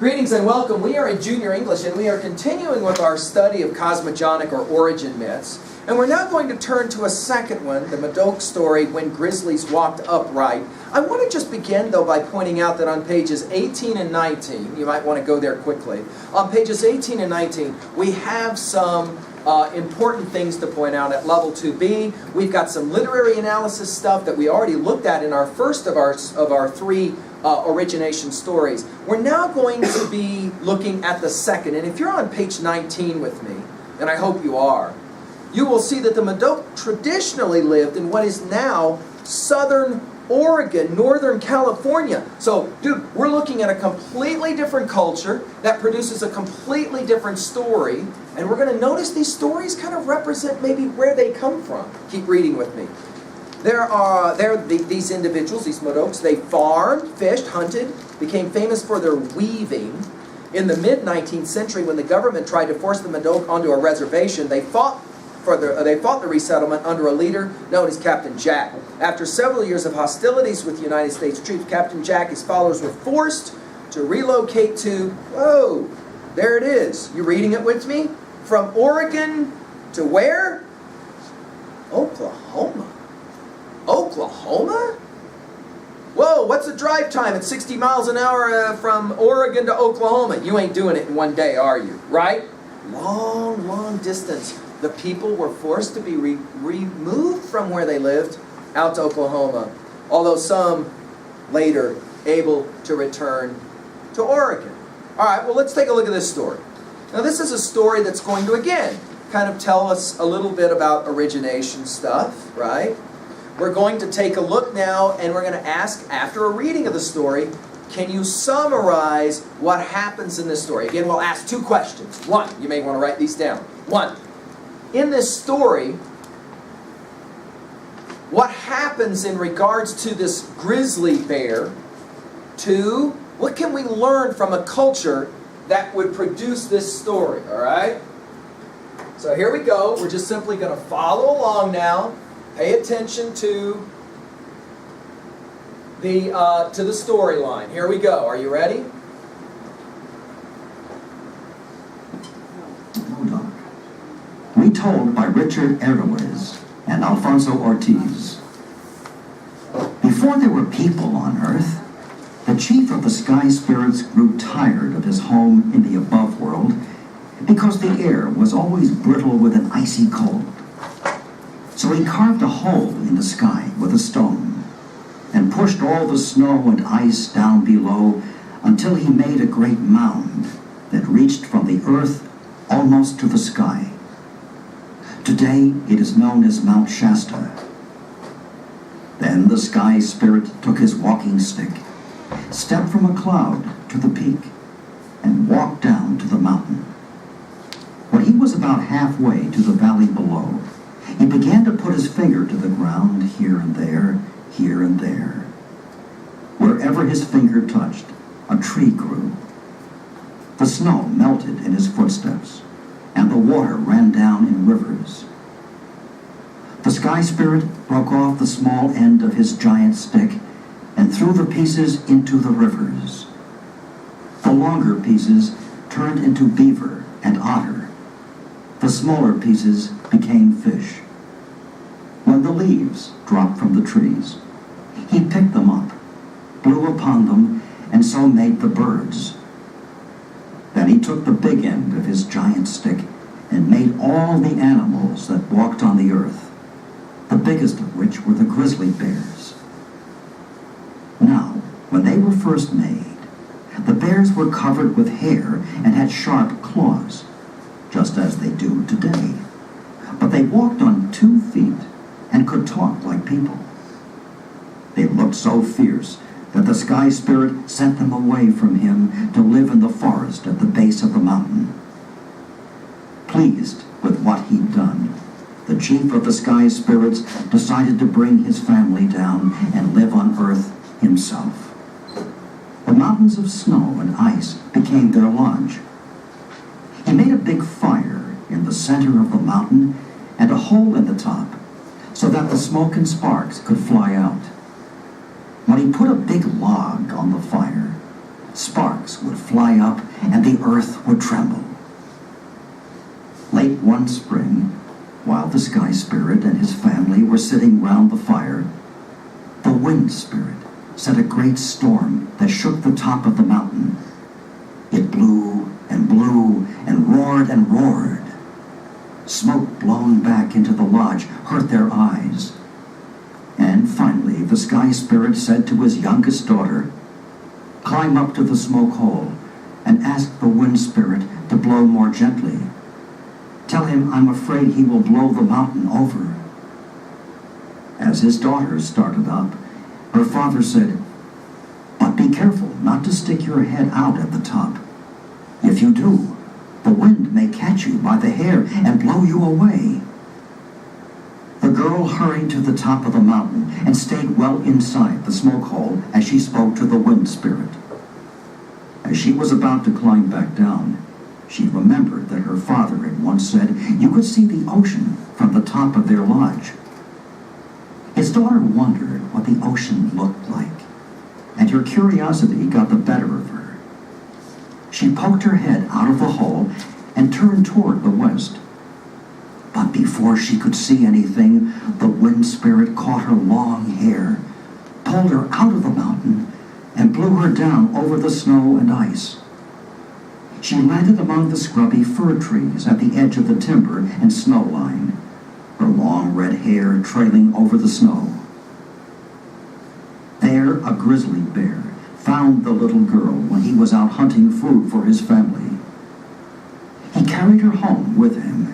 Greetings and welcome. We are in Junior English and we are continuing with our study of cosmogonic or origin myths. And we're now going to turn to a second one, the Modoc story, When Grizzlies Walked Upright. I want to just begin, though, by pointing out that on pages 18 and 19, you might want to go there quickly. On pages 18 and 19, we have some important things to point out at level 2B. We've got some literary analysis stuff that we already looked at in our first of our three origination stories. We're now going to be looking at the second. And if you're on page 19 with me, and I hope you are, you will see that the Modoc traditionally lived in what is now southern Oregon, Northern California. So, dude, we're looking at a completely different culture that produces a completely different story. And we're going to notice these stories kind of represent maybe where they come from. Keep reading with me. These individuals, these Modocs, they farmed, fished, hunted, became famous for their weaving. In the mid-19th century, when the government tried to force the Modoc onto a reservation, they fought the resettlement under a leader known as Captain Jack. After several years of hostilities with United States troops, Captain Jack and his followers were forced to relocate to, whoa, there it is. You reading it with me? From Oregon to where? Oklahoma. Oklahoma? Whoa, what's the drive time at 60 miles an hour from Oregon to Oklahoma? You ain't doing it in one day, are you? Right? Long, long distance. The people were forced to be removed from where they lived out to Oklahoma, although some later able to return to Oregon. All right, well, let's take a look at this story. Now, this is a story that's going to, again, kind of tell us a little bit about origination stuff, right? We're going to take a look now, and we're going to ask, after a reading of the story, can you summarize what happens in this story? Again, we'll ask two questions. One, you may want to write these down. One, in this story, what happens in regards to this grizzly bear? Two, what can we learn from a culture that would produce this story? All right? So here we go. We're just simply going to follow along now. Pay attention to the storyline. Here we go. Are you ready? Modoc. Retold by Richard Erowes and Alfonso Ortiz. Before there were people on Earth, the chief of the sky spirits grew tired of his home in the above world because the air was always brittle with an icy cold. So he carved a hole in the sky with a stone and pushed all the snow and ice down below until he made a great mound that reached from the earth almost to the sky. Today it is known as Mount Shasta. Then the sky spirit took his walking stick, stepped from a cloud to the peak, and walked down to the mountain. When he was about halfway to the valley below, he began to put his finger to the ground here and there, here and there. Wherever his finger touched, a tree grew. The snow melted in his footsteps, and the water ran down in rivers. The sky spirit broke off the small end of his giant stick and threw the pieces into the rivers. The longer pieces turned into beaver and otter. The smaller pieces became fish. When the leaves dropped from the trees, he picked them up, blew upon them, and so made the birds. Then he took the big end of his giant stick and made all the animals that walked on the earth, the biggest of which were the grizzly bears. Now, when they were first made, the bears were covered with hair and had sharp claws, just as they do today. But they walked on 2 feet and could talk like people. They looked so fierce that the sky spirit sent them away from him to live in the forest at the base of the mountain. Pleased with what he'd done, the chief of the sky spirits decided to bring his family down and live on Earth himself. The mountains of snow and ice became their lodge. He made a big fire in the center of the mountain and a hole in the top so that the smoke and sparks could fly out. When he put a big log on the fire, Sparks would fly up and the earth would tremble. Late one spring, while the Sky Spirit and his family were sitting round the fire, the Wind Spirit set a great storm that shook the top of the mountain. It blew and blew and roared and roared. Smoke blown back into the lodge hurt their eyes. And finally, the Sky Spirit said to his youngest daughter, "Climb up to the smoke hole and ask the Wind Spirit to blow more gently. Tell him I'm afraid he will blow the mountain over." As his daughter started up, her father said, "But be careful not to stick your head out at the top. If you do, the wind may catch you by the hair and blow you away." The girl hurried to the top of the mountain and stayed well inside the smoke hole as she spoke to the Wind Spirit. As she was about to climb back down, she remembered that her father had once said you could see the ocean from the top of their lodge. His daughter wondered what the ocean looked like, and her curiosity got the better of her. She poked her head out of the hole and turned toward the west. But before she could see anything, the Wind Spirit caught her long hair, pulled her out of the mountain, and blew her down over the snow and ice. She landed among the scrubby fir trees at the edge of the timber and snow line, her long red hair trailing over the snow. There, a grizzly bear found the little girl when he was out hunting food for his family. He carried her home with him,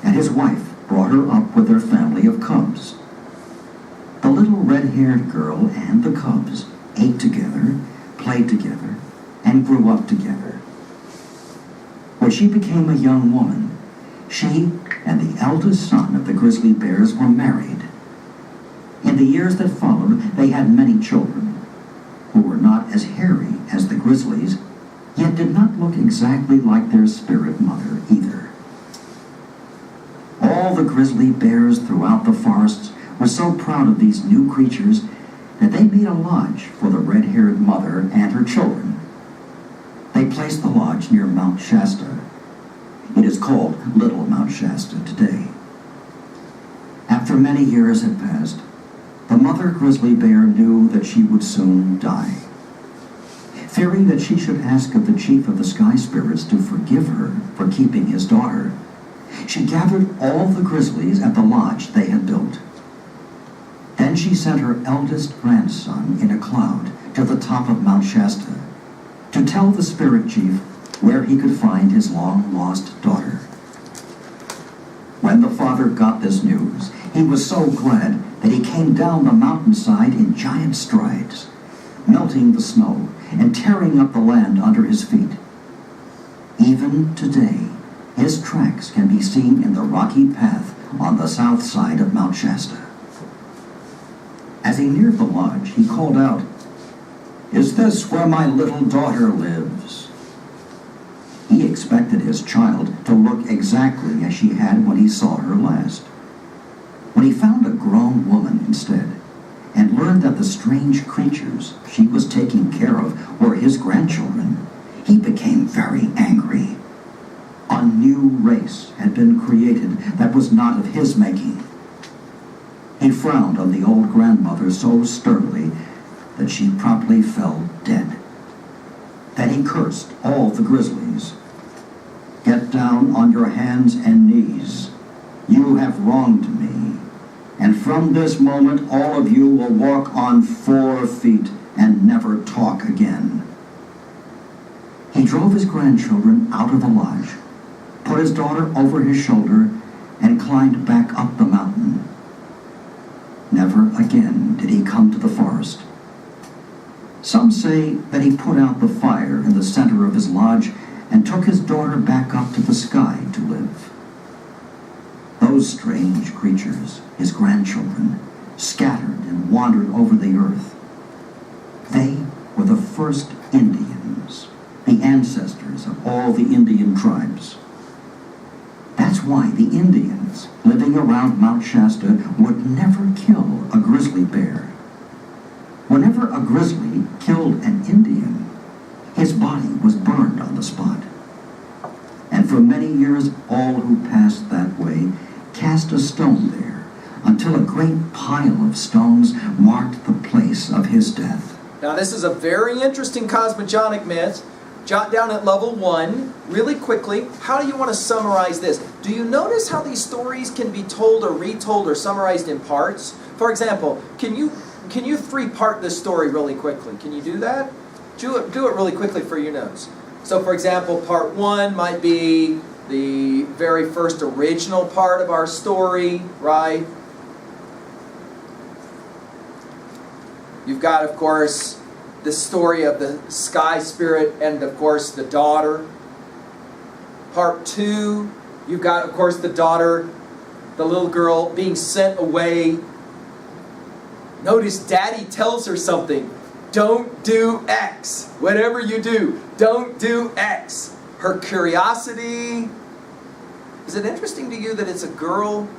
and his wife brought her up with their family of cubs. The little red-haired girl and the cubs ate together, played together, and grew up together. When she became a young woman, she and the eldest son of the grizzly bears were married. In the years that followed, they had many children, who were not as hairy as the grizzlies, yet did not look exactly like their spirit mother either. All the grizzly bears throughout the forests were so proud of these new creatures that they made a lodge for the red-haired mother and her children. They placed the lodge near Mount Shasta. It is called Little Mount Shasta today. After many years had passed, the mother grizzly bear knew that she would soon die. Fearing that she should ask of the chief of the Sky Spirits to forgive her for keeping his daughter, she gathered all the grizzlies at the lodge they had built. Then she sent her eldest grandson in a cloud to the top of Mount Shasta to tell the spirit chief where he could find his long-lost daughter. When the father got this news, he was so glad that he came down the mountainside in giant strides, melting the snow and tearing up the land under his feet. Even today, his tracks can be seen in the rocky path on the south side of Mount Shasta. As he neared the lodge, he called out, "Is this where my little daughter lives?" He expected his child to look exactly as she had when he saw her last. When he found a grown woman instead, and learned that the strange creatures she was taking care of were his grandchildren, he became very angry. A new race had been created that was not of his making. He frowned on the old grandmother so sternly that she promptly fell dead. Then he cursed all the grizzlies. "Get down on your hands and knees. You have wronged me. And from this moment, all of you will walk on 4 feet and never talk again." He drove his grandchildren out of the lodge, put his daughter over his shoulder, and climbed back up the mountain. Never again did he come to the forest. Some say that he put out the fire in the center of his lodge and took his daughter back up to the sky to live. Those strange creatures, his grandchildren, scattered and wandered over the earth. They were the first Indians, the ancestors of all the Indian tribes. That's why the Indians living around Mount Shasta would never kill a grizzly bear. Whenever a grizzly killed an Indian, his His body was burned on the spot. And for many years all who passed that way cast a stone there, until a great pile of stones marked the place of his death. Now this is a very interesting cosmogonic myth. Jot down at level 1, really quickly, how do you want to summarize this? Do you notice how these stories can be told or retold or summarized in parts? For example, can you 3-part this story really quickly? Can you do that? Do it really quickly for your notes. So for example, part 1 might be the very first original part of our story, right? You've got, of course, the story of the sky spirit and, of course, the daughter. Part 2, you've got, of course, the daughter, the little girl, being sent away. Notice Daddy tells her something. Don't do X. Whatever you do, don't do X. Her curiosity. Is it interesting to you that it's a girl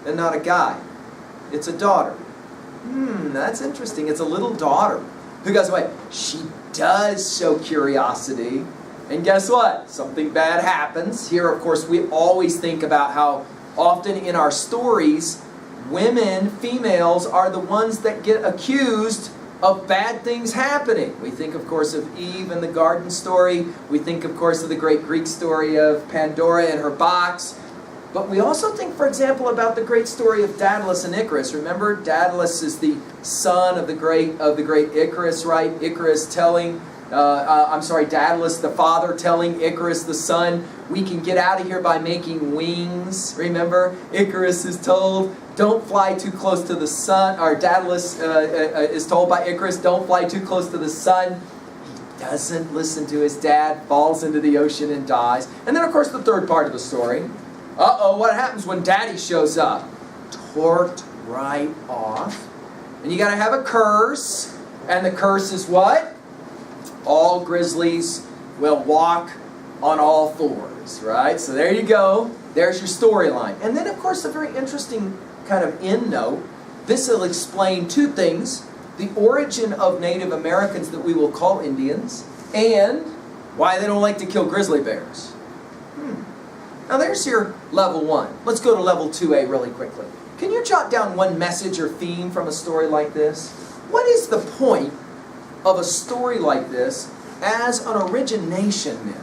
and not a guy? It's a daughter. That's interesting. It's a little daughter who goes away. She does show curiosity. And guess what? Something bad happens. Here, of course, we always think about how often in our stories, women, females, are the ones that get accused of bad things happening. We think, of course, of Eve and the garden story. We think, of course, of the great Greek story of Pandora and her box. But we also think, for example, about the great story of Daedalus and Icarus. Remember, Daedalus is the son of the great Icarus, right? Daedalus, the father, telling Icarus, the son, we can get out of here by making wings. Remember, Icarus is told, don't fly too close to the sun. Or Daedalus is told by Icarus, don't fly too close to the sun. He doesn't listen to his dad, falls into the ocean and dies. And then, of course, the third part of the story. What happens when Daddy shows up? Torqued right off. And you got to have a curse. And the curse is what? All grizzlies will walk on all fours, right? So there you go. There's your storyline. And then, of course, a very interesting kind of end note. This will explain 2 things. The origin of Native Americans that we will call Indians, and why they don't like to kill grizzly bears. Now there's your level 1. Let's go to level 2A really quickly. Can you jot down one message or theme from a story like this? What is the point of a story like this as an origination myth?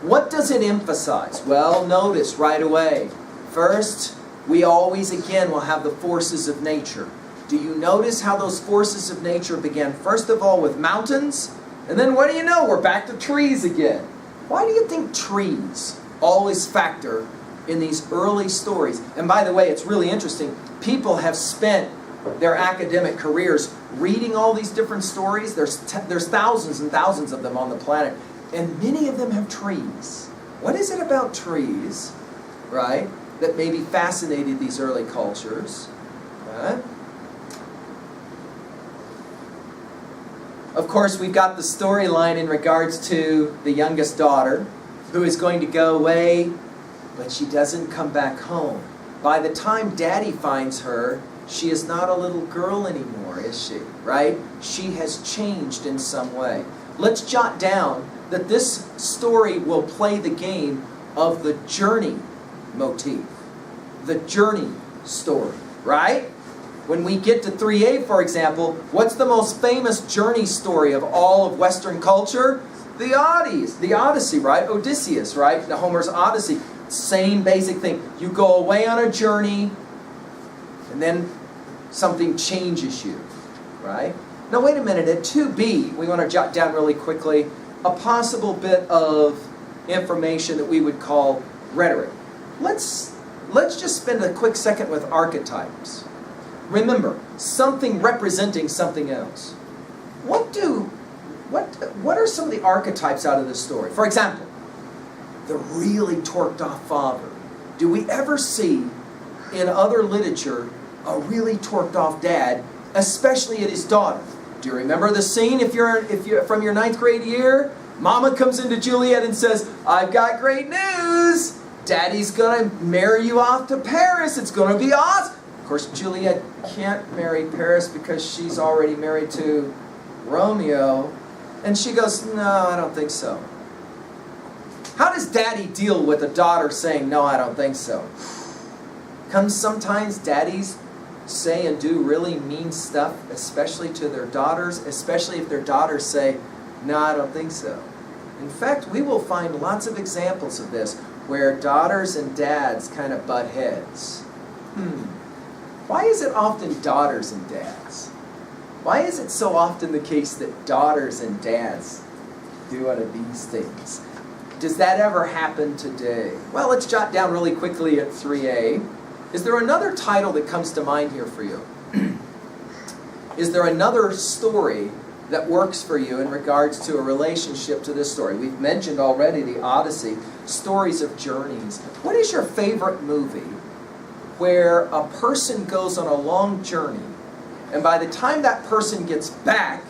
What does it emphasize? Well, notice right away. First, we always again will have the forces of nature. Do you notice how those forces of nature began first of all with mountains? And then what do you know? We're back to trees again. Why do you think trees always factor in these early stories? And by the way, it's really interesting. People have spent their academic careers reading all these different stories. There's thousands and thousands of them on the planet. And many of them have trees. What is it about trees, right, that maybe fascinated these early cultures? Of course, we've got the storyline in regards to the youngest daughter, who is going to go away, but she doesn't come back home. By the time Daddy finds her, she is not a little girl anymore, is she? Right? She has changed in some way. Let's jot down that this story will play the game of the journey motif. The journey story, right? When we get to 3A, for example, what's the most famous journey story of all of Western culture? The Odyssey, right? Odysseus, right? The Homer's Odyssey. Same basic thing. You go away on a journey, and then something changes you, right? Now wait a minute, at 2B, we want to jot down really quickly a possible bit of information that we would call rhetoric. Let's just spend a quick second with archetypes. Remember, something representing something else. What are some of the archetypes out of this story? For example, the really torqued off father. Do we ever see in other literature a really torqued off dad, especially at his daughter? Do you remember the scene if you're from your 9th grade year? Mama comes into Juliet and says, I've got great news. Daddy's going to marry you off to Paris. It's going to be awesome. Of course, Juliet can't marry Paris because she's already married to Romeo. And she goes, no, I don't think so. How does daddy deal with a daughter saying, no, I don't think so? Sometimes daddies say and do really mean stuff, especially to their daughters, especially if their daughters say, no, I don't think so. In fact, we will find lots of examples of this where daughters and dads kind of butt heads. Why is it often daughters and dads? Why is it so often the case that daughters and dads do one of these things? Does that ever happen today? Well, let's jot down really quickly at 3A. Is there another title that comes to mind here for you? Is there another story that works for you in regards to a relationship to this story? We've mentioned already the Odyssey, stories of journeys. What is your favorite movie where a person goes on a long journey, and by the time that person gets back,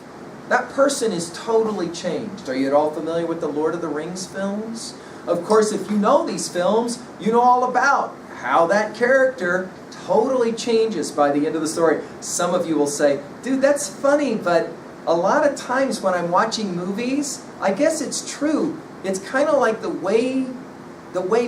that person is totally changed? Are you at all familiar with the Lord of the Rings films? Of course, if you know these films, you know all about how that character totally changes by the end of the story. Some of you will say, dude, that's funny, but a lot of times when I'm watching movies, I guess it's true. It's kind of like the way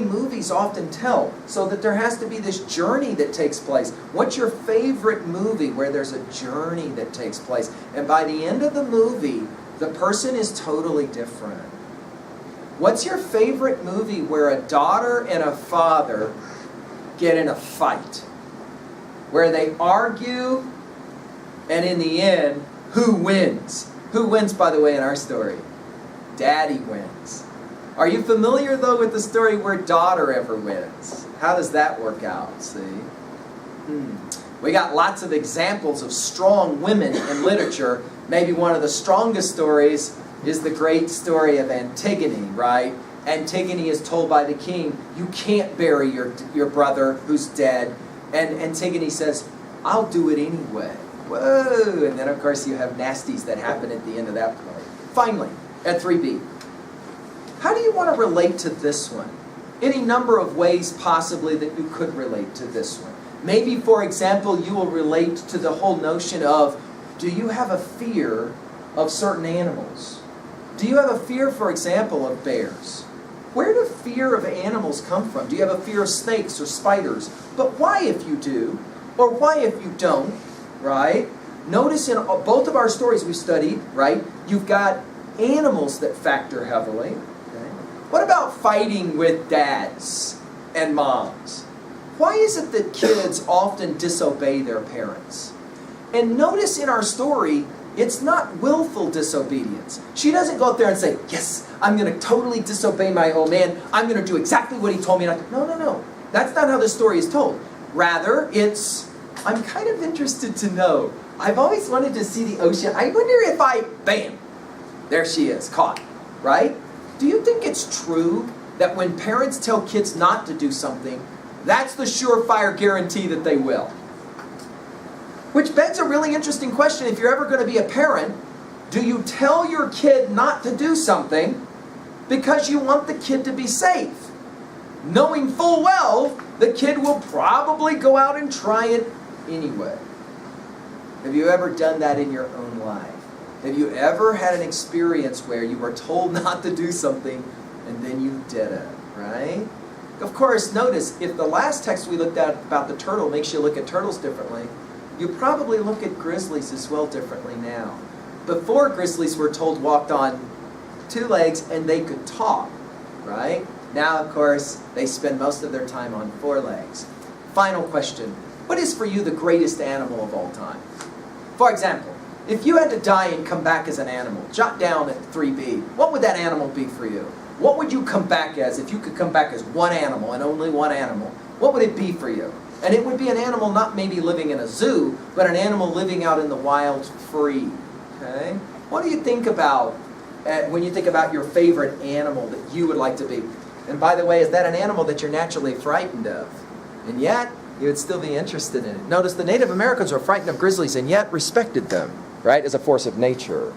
movies often tell, so that there has to be this journey that takes place. What's your favorite movie where there's a journey that takes place? And by the end of the movie, the person is totally different. What's your favorite movie where a daughter and a father get in a fight? Where they argue, and in the end, who wins? Who wins, by the way, in our story? Daddy wins. Are you familiar, though, with the story where daughter ever wins? How does that work out, see? We got lots of examples of strong women in literature. Maybe one of the strongest stories is the great story of Antigone, right? Antigone is told by the king, you can't bury your brother who's dead. And Antigone says, I'll do it anyway. Whoa! And then, of course, you have nasties that happen at the end of that play. Finally, at 3B, how do you want to relate to this one? Any number of ways, possibly, that you could relate to this one. Maybe, for example, you will relate to the whole notion of, do you have a fear of certain animals? Do you have a fear, for example, of bears? Where do fear of animals come from? Do you have a fear of snakes or spiders? But why if you do? Or why if you don't? Right? Notice in both of our stories we studied, right? You've got animals that factor heavily. Okay? What about fighting with dads and moms? Why is it that kids often disobey their parents? And notice in our story, it's not willful disobedience. She doesn't go out there and say, yes, I'm going to totally disobey my old man. I'm going to do exactly what he told me. No. That's not how the story is told. Rather, it's, I'm kind of interested to know. I've always wanted to see the ocean. I wonder if bam, there she is, caught, right? Do you think it's true that when parents tell kids not to do something, that's the surefire guarantee that they will? Which begs a really interesting question. If you're ever going to be a parent, do you tell your kid not to do something because you want the kid to be safe, knowing full well the kid will probably go out and try it anyway? Have you ever done that in your own life? Have you ever had an experience where you were told not to do something and then you did it, right? Of course, notice, if the last text we looked at about the turtle makes you look at turtles differently, you probably look at grizzlies as well differently now. Before, grizzlies were told walked on 2 legs and they could talk, right? Now, of course, they spend most of their time on 4 legs. Final question. What is for you the greatest animal of all time? For example, if you had to die and come back as an animal, jot down at 3B, what would that animal be for you? What would you come back as if you could come back as one animal and only one animal? What would it be for you? And it would be an animal not maybe living in a zoo, but an animal living out in the wild free. Okay? What do you think about when you think about your favorite animal that you would like to be? And by the way, is that an animal that you're naturally frightened of? And yet, you would still be interested in it. Notice the Native Americans were frightened of grizzlies and yet respected them, right, as a force of nature.